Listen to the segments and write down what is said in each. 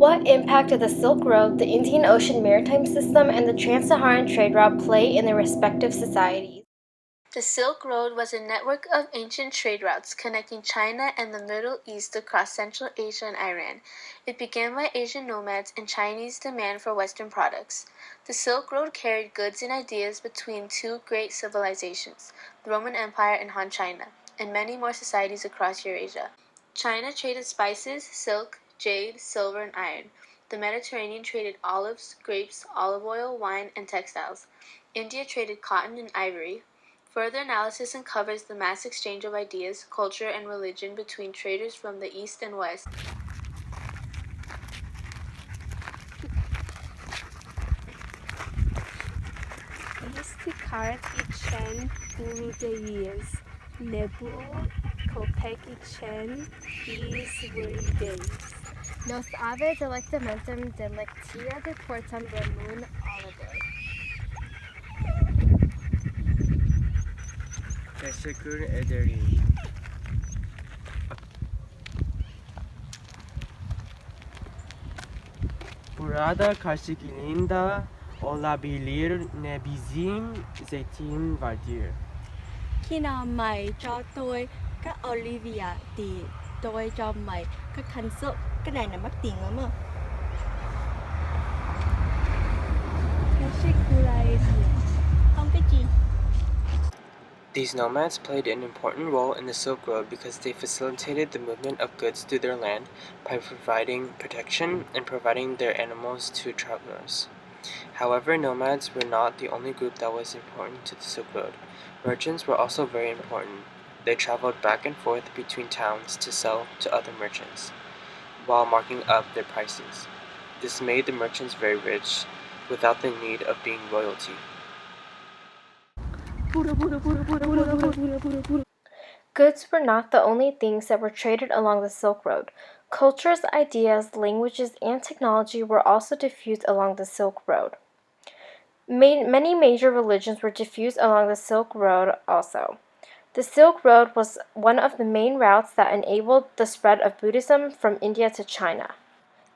What impact did the Silk Road, the Indian Ocean maritime system, and the Trans-Saharan trade route play in their respective societies? The Silk Road was a network of ancient trade routes connecting China and the Middle East across Central Asia and Iran. It began by Asian nomads and Chinese demand for Western products. The Silk Road carried goods and ideas between two great civilizations, the Roman Empire and Han China, and many more societies across Eurasia. China traded spices, silk, jade, silver, and iron. The Mediterranean traded olives, grapes, olive oil, wine, and textiles. India traded cotton and ivory. Further analysis uncovers the mass exchange of ideas, culture, and religion between traders from the East and West. Istikaraki-chen Burudeis, Nebu Kopeki-chen Iswurideis. Nos ave delectamentum delectia deportum remun olive. Teşekkür ederim. Burada karşılığında olabilir ne bizim zeytin vardır. Khi nào mày cho tôi các Olivia thì tôi cho mày các thanh sốt. Cái này là mắc tiền lắm à. Không cái gì. These nomads played an important role in the Silk Road because they facilitated the movement of goods through their land by providing protection and providing their animals to travelers. However, nomads were not the only group that was important to the Silk Road. Merchants were also very important. They traveled back and forth between towns to sell to other merchants, while marking up their prices. This made the merchants very rich, without the need of being royalty. Goods were not the only things that were traded along the Silk Road. Cultures, ideas, languages, and technology were also diffused along the Silk Road. Many major religions were diffused along the Silk Road also. The Silk Road was one of the main routes that enabled the spread of Buddhism from India to China.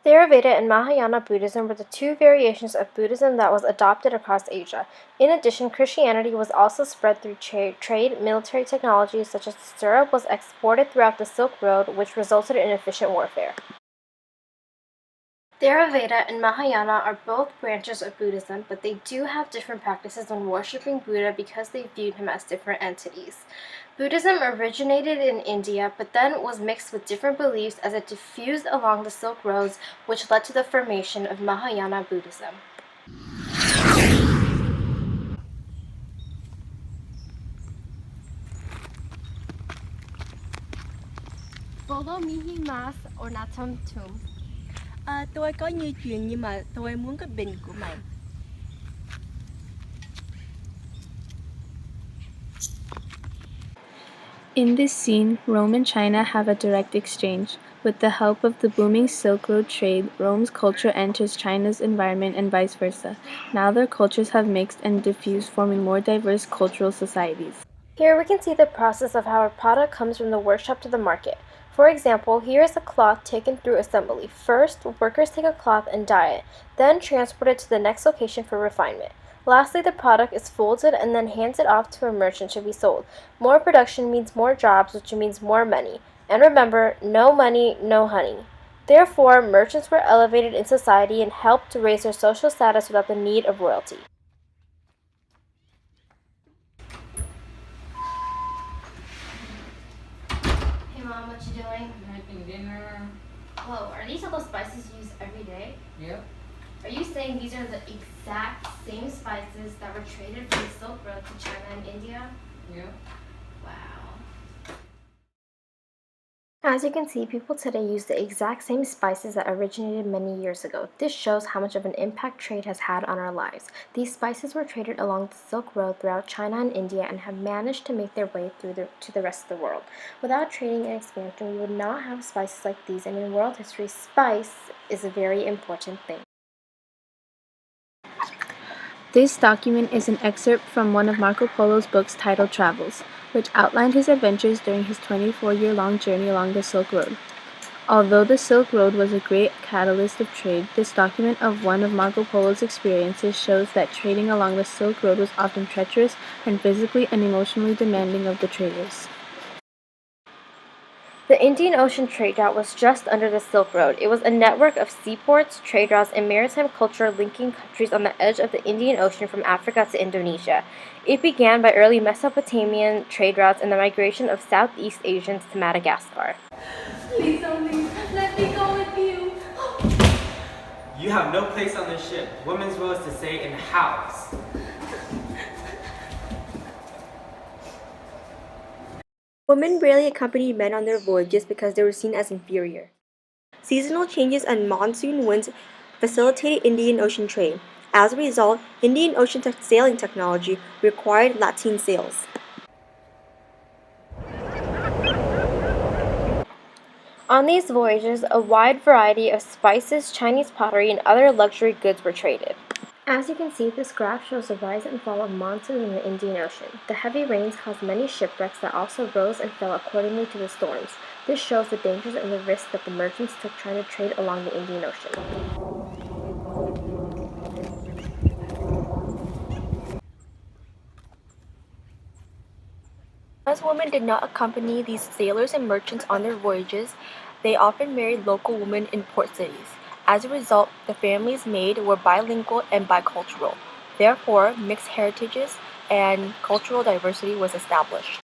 Theravada and Mahayana Buddhism were the two variations of Buddhism that was adopted across Asia. In addition, Christianity was also spread through trade. Military technology such as the stirrup was exported throughout the Silk Road, which resulted in efficient warfare. Theravada and Mahayana are both branches of Buddhism, but they do have different practices when worshipping Buddha because they viewed him as different entities. Buddhism originated in India, but then was mixed with different beliefs as it diffused along the Silk Roads, which led to the formation of Mahayana Buddhism. Follow me mas ornatum tum. Tôi có nhiều chuyện nhưng mà tôi muốn cái bình của mày. In this scene, Rome and China have a direct exchange. With the help of the booming Silk Road trade, Rome's culture enters China's environment and vice versa. Now their cultures have mixed and diffused, forming more diverse cultural societies. Here we can see the process of how a product comes from the workshop to the market. For example, here is a cloth taken through assembly. First, workers take a cloth and dye it, then transport it to the next location for refinement. Lastly, the product is folded and then handed off to a merchant to be sold. More production means more jobs, which means more money. And remember, no money, no honey. Therefore, merchants were elevated in society and helped to raise their social status without the need of royalty. Hey Mom, what you doing? Making dinner. Whoa, are these all the spices you use every day? Yep. Are you saying these are the exact same spices that were traded from the Silk Road to China and India? Yep. Wow. As you can see, people today use the exact same spices that originated many years ago. This shows how much of an impact trade has had on our lives. These spices were traded along the Silk Road throughout China and India and have managed to make their way to the rest of the world. Without trading and expansion, we would not have spices like these, and in world history, spice is a very important thing. This document is an excerpt from one of Marco Polo's books titled Travels, which outlined his adventures during his 24-year-long journey along the Silk Road. Although the Silk Road was a great catalyst of trade, this document of one of Marco Polo's experiences shows that trading along the Silk Road was often treacherous and physically and emotionally demanding of the traders. The Indian Ocean trade route was just under the Silk Road. It was a network of seaports, trade routes, and maritime culture linking countries on the edge of the Indian Ocean from Africa to Indonesia. It began by early Mesopotamian trade routes and the migration of Southeast Asians to Madagascar. Please don't leave. Let me go with you. You have no place on this ship. Women's role is to stay in the house. Women rarely accompanied men on their voyages because they were seen as inferior. Seasonal changes and monsoon winds facilitated Indian Ocean trade. As a result, Indian Ocean sailing technology required lateen sails. On these voyages, a wide variety of spices, Chinese pottery, and other luxury goods were traded. As you can see, this graph shows the rise and fall of monsoon in the Indian Ocean. The heavy rains caused many shipwrecks that also rose and fell accordingly to the storms. This shows the dangers and the risks that the merchants took trying to trade along the Indian Ocean. As women did not accompany these sailors and merchants on their voyages, they often married local women in port cities. As a result, the families made were bilingual and bicultural. Therefore, mixed heritages and cultural diversity was established.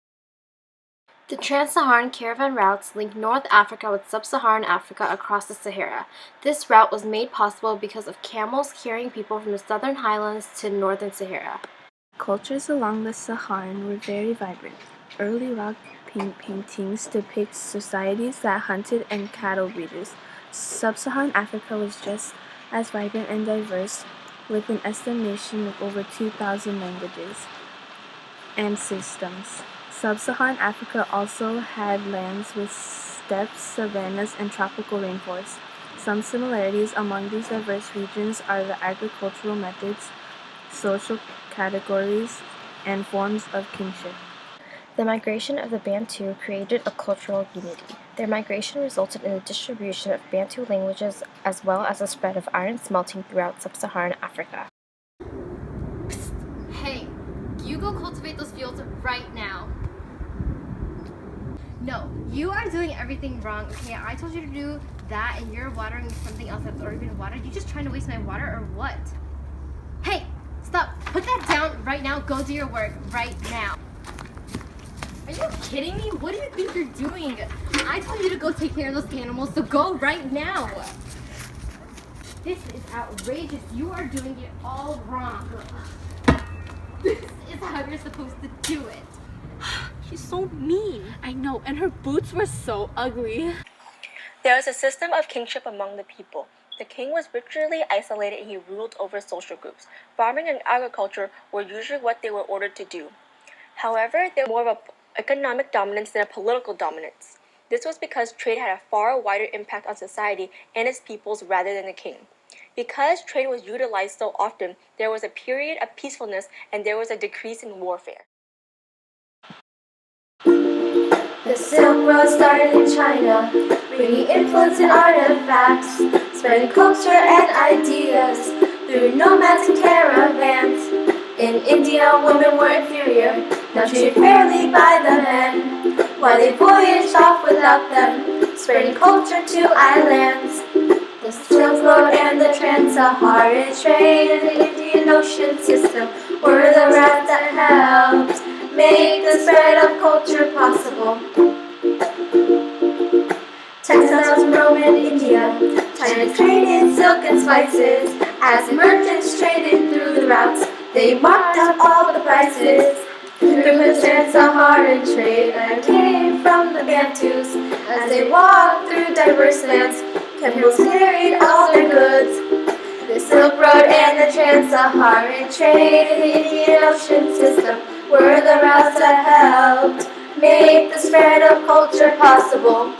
The trans-Saharan caravan routes link North Africa with sub-Saharan Africa across the Sahara. This route was made possible because of camels carrying people from the southern highlands to northern Sahara. Cultures along the Saharan were very vibrant. Early rock paintings depict societies that hunted and cattle breeders. Sub-Saharan Africa was just as vibrant and diverse, with an estimation of over 2,000 languages and systems. Sub-Saharan Africa also had lands with steppes, savannas, and tropical rainforests. Some similarities among these diverse regions are the agricultural methods, social categories, and forms of kingship. The migration of the Bantu created a cultural unity. Their migration resulted in the distribution of Bantu languages as well as the spread of iron smelting throughout sub-Saharan Africa. Psst. Hey, you go cultivate those fields right now. No, you are doing everything wrong, okay? I told you to do that and you're watering something else that's already been watered. You just trying to waste my water or what? Hey, stop. Put that down right now. Go do your work right now. Are you kidding me? What do you think you're doing? I told you to go take care of those animals, so go right now. This is outrageous. You are doing it all wrong. This is how you're supposed to do it. She's so mean. I know, and her boots were so ugly. There was a system of kingship among the people. The king was ritually isolated and he ruled over social groups. Farming and agriculture were usually what they were ordered to do. However, there was more of an economic dominance than a political dominance. This was because trade had a far wider impact on society and its peoples rather than the king. Because trade was utilized so often, there was a period of peacefulness and there was a decrease in warfare. The Silk Road started in China, bringing influence and artifacts, spreading culture and ideas through nomads and caravans. In India, women were inferior, now treated fairly by the men, while they voyaged off without them, spreading culture to islands. The Silk Road and the Trans-Saharan trade and the Indian Ocean system were the routes that helped make the spread of culture possible. Textiles from Rome and India, China traded silk and spices. As merchants traded through the routes, they marked up all the prices. Through the Trans-Saharan trade that came from the Bantus, as they walked through diverse lands, camels carried all their goods. The Silk Road and the Trans-Saharan trade and the Indian Ocean system were the routes that helped make the spread of culture possible.